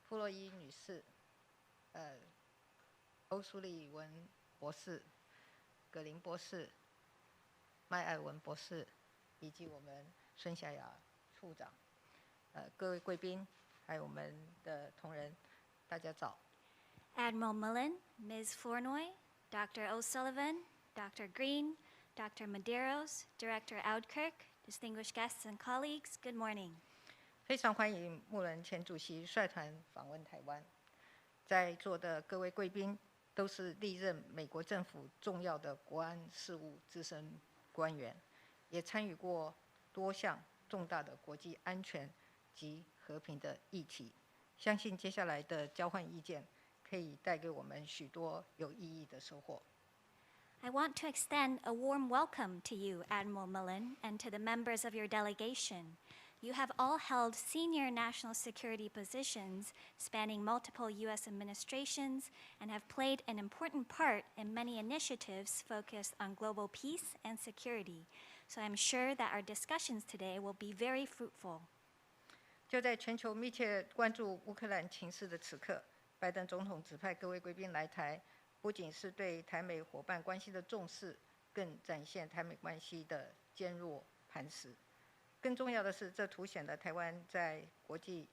傅洛依女士、欧苏莉文博士、葛林博士、麦艾文博士，以及我们孙夏雅处长，各位贵宾，还有我们的同仁，大家早。Admiral Mullen, Ms. Flournoy, Dr. O'Sullivan, Dr. Green, Dr. Medeiros, Director Audkirk, distinguished guests and colleagues, good morning. 非常欢迎穆伦前主席率团访问台湾。在座的各位贵宾都是历任美国政府重要的国安事务资深官员，也参与过多项重大的国际安全及和平的议题。相信接下来的交换意见可以带给我们许多有意义的收获。I want to extend a warm welcome to you, Admiral Mullen, and to the members of your delegation. You have all held senior national security positions spanning multiple U.S. administrations and have played an important part in many initiatives focused on global peace and security. So I'm sure that our discussions today will be very fruitful. 就在全球密切关注乌克兰情势的此刻，拜登总统指派各位贵宾来台，不仅是对台美伙伴关系的重视，更展现台美关系的坚若磐石。更重要的是，这凸显了台湾在国际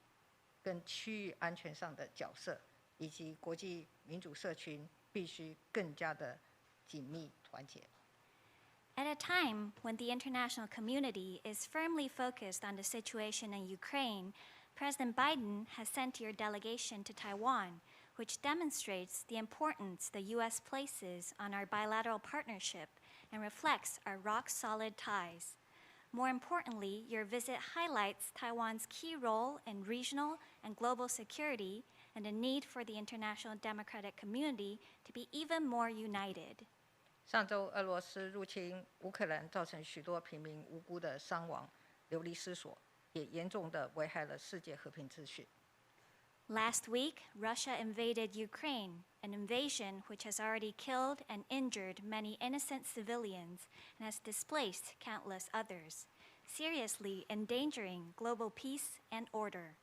跟区域安全上的角色，以及国际民主社群必须更加的紧密团结。At a time when the international community is firmly focused on the situation in Ukraine, President Biden has sent your delegation to Taiwan, which demonstrates the importance the U.S. places on our bilateral partnership and reflects our rock-solid ties. More importantly, your visit highlights Taiwan's key role in regional and global security and the need for the international democratic community to be even more united. 上周，俄罗斯入侵乌克兰，造成许多平民无辜的伤亡、流离失所，也严重地危害了世界和平秩序。Last week, Russia invaded Ukraine, an invasion which has already killed and injured many innocent civilians and has displaced countless others, seriously endangering global peace and order.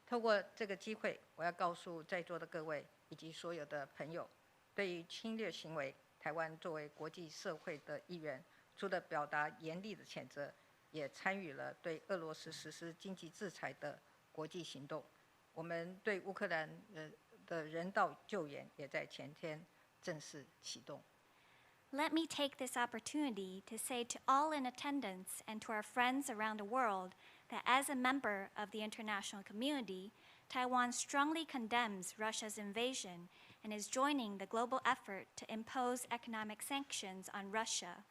透过这个机会，我要告诉在座的各位以及所有的朋友，对于侵略行为，台湾作为国际社会的一员，除了表达严厉的谴责，也参与了对俄罗斯实施经济制裁的国际行动。我们对乌克兰的人道救援也在前天正式启动。Let me take this opportunity to say to all in attendance and to our friends around the world that as a member of the international community, Taiwan strongly condemns Russia's invasion and is joining the global effort to impose economic sanctions on Russia.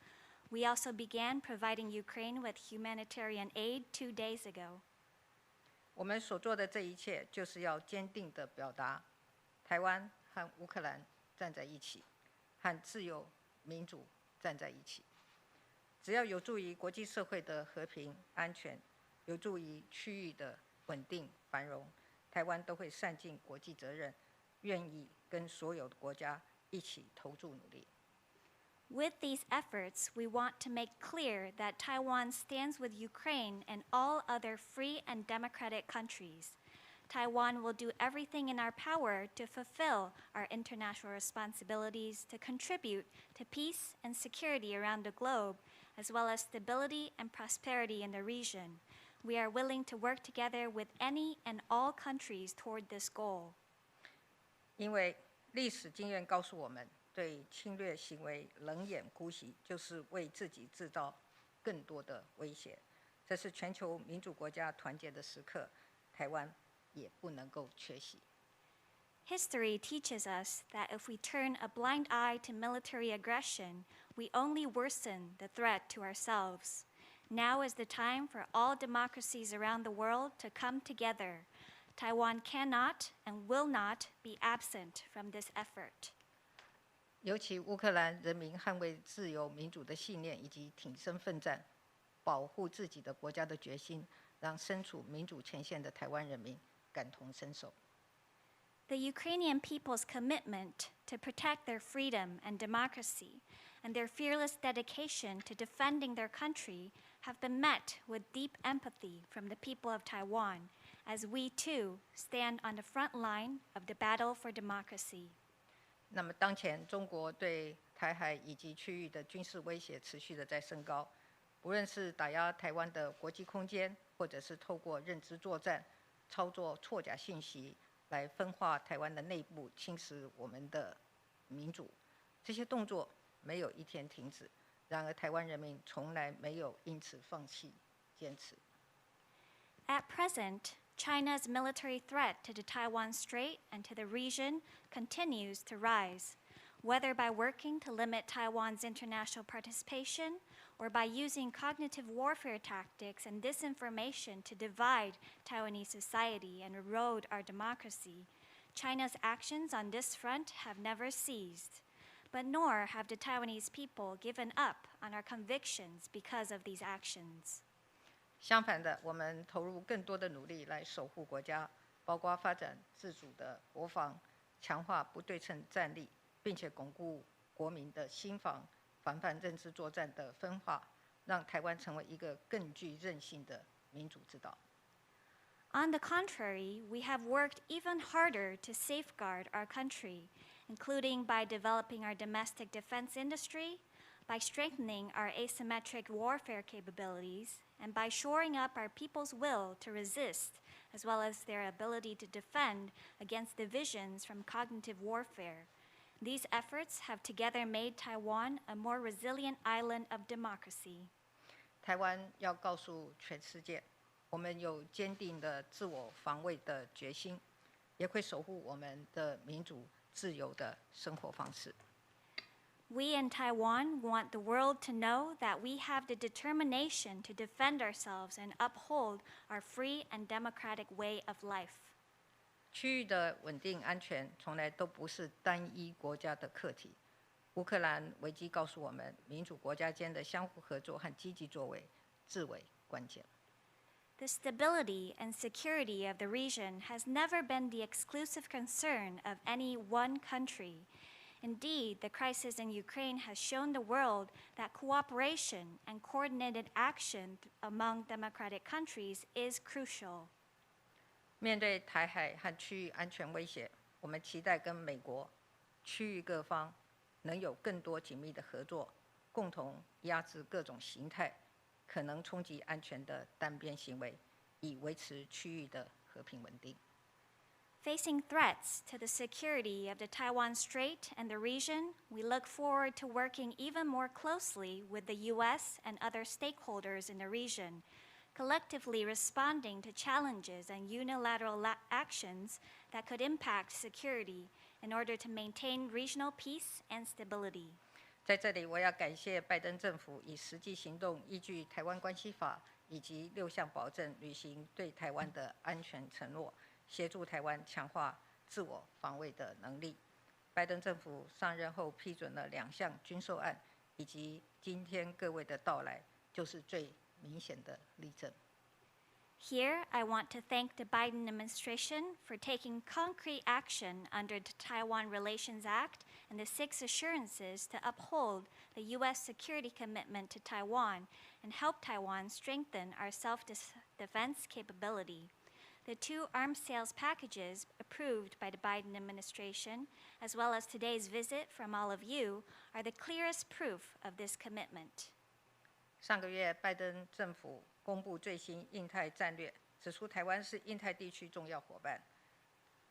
We also began providing Ukraine with humanitarian aid 2 days ago. 我们所做的这一切，就是要坚定地表达，台湾和乌克兰站在一起，和自由民主站在一起。只要有助于国际社会的和平安全，有助于区域的稳定繁荣，台湾都会善尽国际责任，愿意跟所有的国家一起投注努力。With these efforts, we want to make clear that Taiwan stands with Ukraine and all other free and democratic countries. Taiwan will do everything in our power to fulfill our international responsibilities to contribute to peace and security around the globe, as well as stability and prosperity in the region. We are willing to work together with any and all countries toward this goal. 因为历史经验告诉我们，对侵略行为冷眼姑息，就是为自己制造更多的威胁。这是全球民主国家团结的时刻，台湾也不能够缺席。History teaches us that if we turn a blind eye to military aggression, we only worsen the threat to ourselves. Now is the time for all democracies around the world to come together. Taiwan cannot and will not be absent from this effort. 尤其乌克兰人民捍卫自由民主的信念，以及挺身奋战、保护自己的国家的决心，让身处民主前线的台湾人民感同身受。The Ukrainian people's commitment to protect their freedom and democracy and their fearless dedication to defending their country have been met with deep empathy from the people of Taiwan, as we too stand on the front line of the battle for democracy. 那么，当前中国对台海以及区域的军事威胁持续的在升高，不论是打压台湾的国际空间，或者是透过认知作战、操作错假信息来分化台湾的内部，侵蚀我们的民主，这些动作没有一天停止。然而，台湾人民从来没有因此放弃坚持。At present, China's military threat to the Taiwan Strait and to the region continues to rise, whether by working to limit Taiwan's international participation or by using cognitive warfare tactics and disinformation to divide Taiwanese society and erode our democracy. China's actions on this front have never ceased, but nor have the Taiwanese people given up on our convictions because of these actions. 相反的，我们投入更多的努力来守护国家，包括发展自主的国防，强化不对称战力，并且巩固国民的心防，防范认知作战的分化，让台湾成为一个更具韧性的民主之岛。On the contrary, we have worked even harder to safeguard our country, including by developing our domestic defense industry, by strengthening our asymmetric warfare capabilities, and by shoring up our people's will to resist, as well as their ability to defend against divisions from cognitive warfare. These efforts have together made Taiwan a more resilient island of democracy. 台湾要告诉全世界，我们有坚定的自我防卫的决心，也会守护我们的民主自由的生活方式。We in Taiwan want the world to know that we have the determination to defend ourselves and uphold our free and democratic way of life. 区域的稳定安全从来都不是单一国家的课题。乌克兰危机告诉我们，民主国家间的相互合作和积极作为至为关键。The stability and security of the region has never been the exclusive concern of any one country. Indeed, the crisis in Ukraine has shown the world that cooperation and coordinated action among democratic countries is crucial. 面对台海和区域安全威胁，我们期待跟美国、区域各方能有更多紧密的合作，共同压制各种形态可能冲击安全的单边行为，以维持区域的和平稳定。Facing threats to the security of the Taiwan Strait and the region, we look forward to working even more closely with the U.S. and other stakeholders in the region, collectively responding to challenges and unilateral actions that could impact security in order to maintain regional peace and stability. 在这里，我要感谢拜登政府以实际行动依据《台湾关系法》以及6项保证，履行对台湾的安全承诺，协助台湾强化自我防卫的能力。拜登政府上任后批准了2项军售案，以及今天各位的到来，就是最明显的例证。Here, I want to thank the Biden administration for taking concrete action under the Taiwan Relations Act and the 6 assurances to uphold the U.S. security commitment to Taiwan and help Taiwan strengthen our self-defense capability. The 2 arms sales packages approved by the Biden administration, as well as today's visit from all of you, are the clearest proof of this commitment. 上个月，拜登政府公布最新印太战略，指出台湾是印太地区重要伙伴。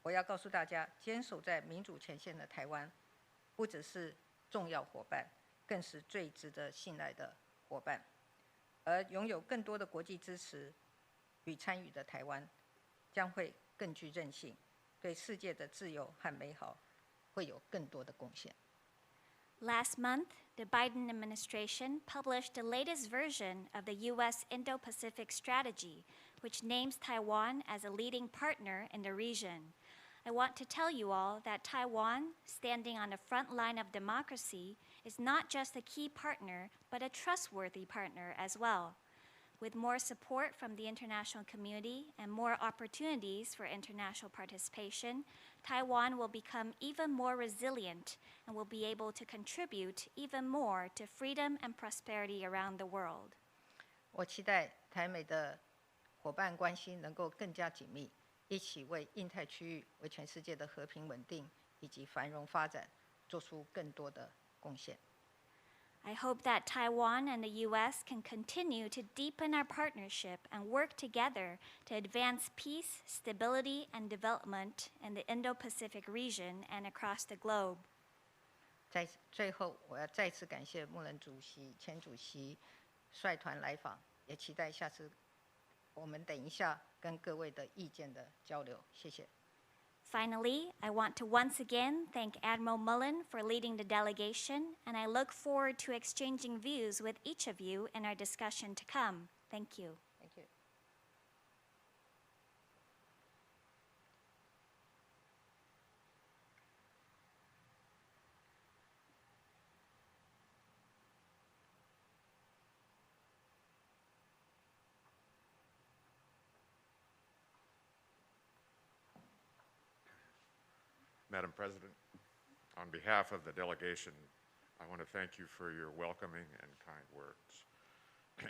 我要告诉大家，坚守在民主前线的台湾，不只是重要伙伴，更是最值得信赖的伙伴。而拥有更多的国际支持与参与的台湾，将会更具韧性，对世界的自由和美好会有更多的贡献。Last month, the Biden administration published the latest version of the U.S. Indo-Pacific Strategy, which names Taiwan as a leading partner in the region. I want to tell you all that Taiwan, standing on the front line of democracy, is not just a key partner, but a trustworthy partner as well. With more support from the international community and more opportunities for international participation, Taiwan will become even more resilient and will be able to contribute even more to freedom and prosperity around the world. 我期待台美的伙伴关系能够更加紧密，一起为印太区域、为全世界的和平稳定以及繁荣发展做出更多的贡献。I hope that Taiwan and the U.S. can continue to deepen our partnership and work together to advance peace, stability, and development in the Indo-Pacific region and across the globe. 在最后，我要再次感谢穆伦主席、前主席率团来访，也期待下次我们等一下跟各位的意见的交流。谢谢。Finally, I want to once again thank Admiral Mullen for leading the delegation, and I look forward to exchanging views with each of you in our discussion to come. Thank you. Thank you. Madam President, on behalf of the delegation, I want to thank you for your welcoming and kind words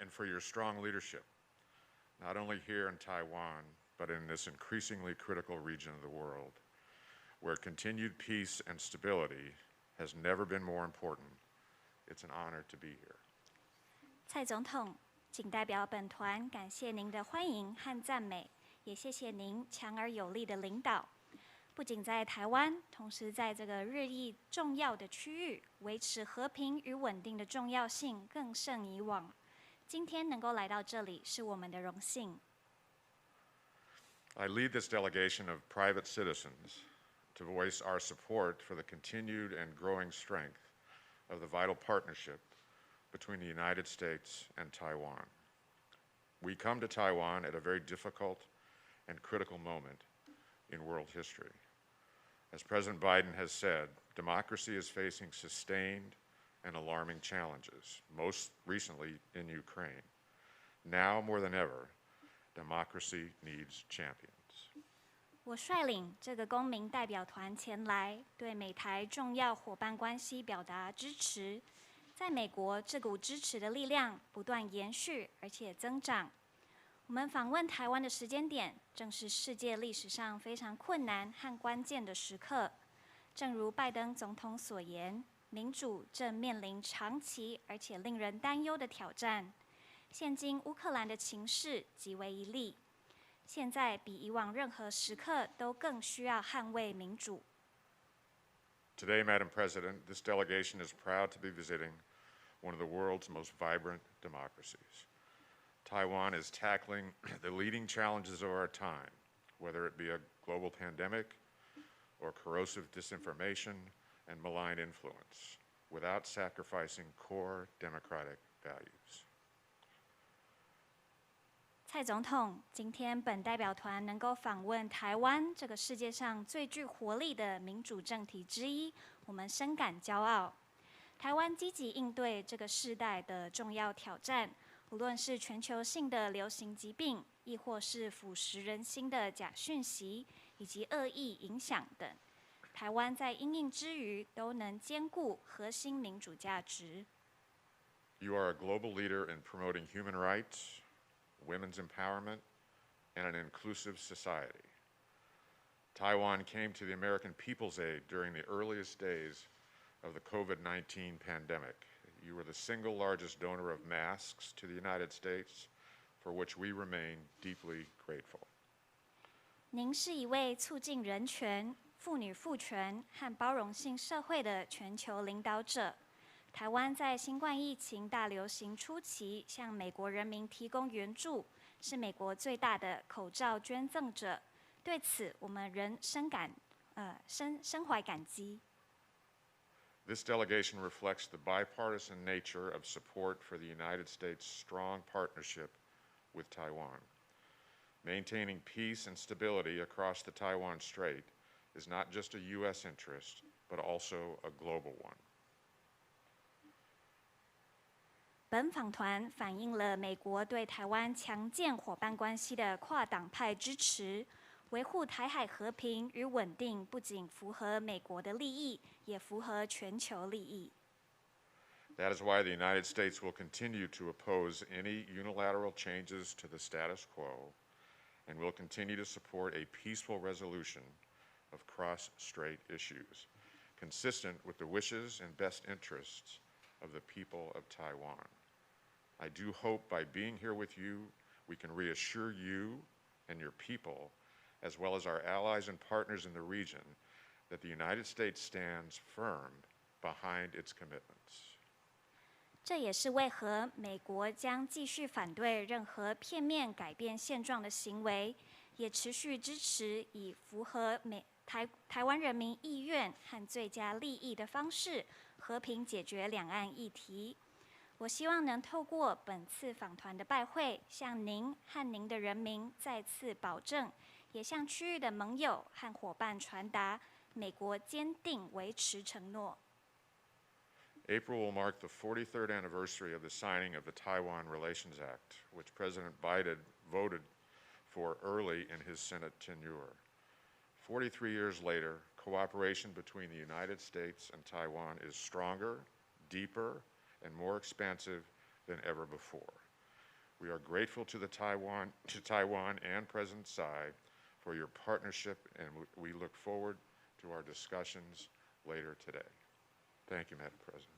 and for your strong leadership, not only here in Taiwan, but in this increasingly critical region of the world, where continued peace and stability has never been more important. It's an honor to be here. 蔡总统，仅代表本团感谢您的欢迎和赞美，也谢谢您强而有力的领导。不仅在台湾，同时在这个日益重要的区域，维持和平与稳定的重要性更胜以往。今天能够来到这里，是我们的荣幸。I lead this delegation of private citizens to voice our support for the continued and growing strength of the vital partnership between the United States and Taiwan. We come to Taiwan at a very difficult and critical moment in world history. As President Biden has said, democracy is facing sustained and alarming challenges, most recently in Ukraine. Now more than ever, democracy needs champions. 我率领这个公民代表团前来，对美台重要伙伴关系表达支持。在美国，这股支持的力量不断延续，而且增长。我们访问台湾的时间点，正是世界历史上非常困难和关键的时刻。正如拜登总统所言，民主正面临长期而且令人担忧的挑战。现今乌克兰的情势极为一例，现在比以往任何时刻都更需要捍卫民主。Today, Madam President, this delegation is proud to be visiting one of the world's most vibrant democracies. Taiwan is tackling the leading challenges of our time, whether it be a global pandemic or corrosive disinformation and malign influence, without sacrificing core democratic values. 蔡总统，今天本代表团能够访问台湾这个世界上最具活力的民主政体之一，我们深感骄傲。台湾积极应对这个世代的重要挑战。无论是全球性的流行疾病，亦或是腐蚀人心的假讯息以及恶意影响等，台湾在因应之余，都能兼顾核心民主价值。You are a global leader in promoting human rights, women's empowerment, and an inclusive society. Taiwan came to the American people's aid during the earliest days of the COVID-19 pandemic. You were the single largest donor of masks to the United States, for which we remain deeply grateful. 您是一位促进人权、妇女赋权和包容性社会的全球领导者。台湾在新冠疫情大流行初期向美国人民提供援助，是美国最大的口罩捐赠者。对此，我们仍深怀感激。This delegation reflects the bipartisan nature of support for the United States' strong partnership with Taiwan. Maintaining peace and stability across the Taiwan Strait is not just a U.S. interest, but also a global one. 本访团反映了美国对台湾强健伙伴关系的跨党派支持。维护台海和平与稳定，不仅符合美国的利益，也符合全球利益。That is why the United States will continue to oppose any unilateral changes to the status quo and will continue to support a peaceful resolution of cross-strait issues, consistent with the wishes and best interests of the people of Taiwan. I do hope by being here with you, we can reassure you and your people, as well as our allies and partners in the region, that the United States stands firm behind its commitments. 这也是为何美国将继续反对任何片面改变现状的行为，也持续支持以符合台湾人民意愿和最佳利益的方式，和平解决两岸议题。我希望能透过本次访团的拜会，向您和您的人民再次保证，也向区域的盟友和伙伴传达美国坚定维持承诺。April will mark the 43rd anniversary of the signing of the Taiwan Relations Act, which President Biden voted for early in his Senate tenure. 43 years later, cooperation between the United States and Taiwan is stronger, deeper, and more expansive than ever before. We are grateful to Taiwan and President Tsai for your partnership, and we look forward to our discussions later today. Thank you, Madam President.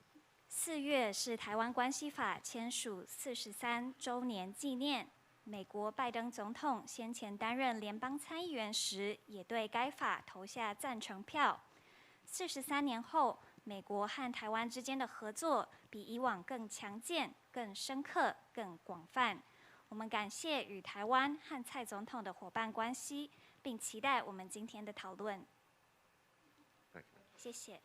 4月是台湾关系法签署43周年纪念。美国拜登总统先前担任联邦参议员时，也对该法投下赞成票。43年后，美国和台湾之间的合作比以往更强健、更深刻、更广泛。我们感谢与台湾和蔡总统的伙伴关系，并期待我们今天的讨论。谢谢。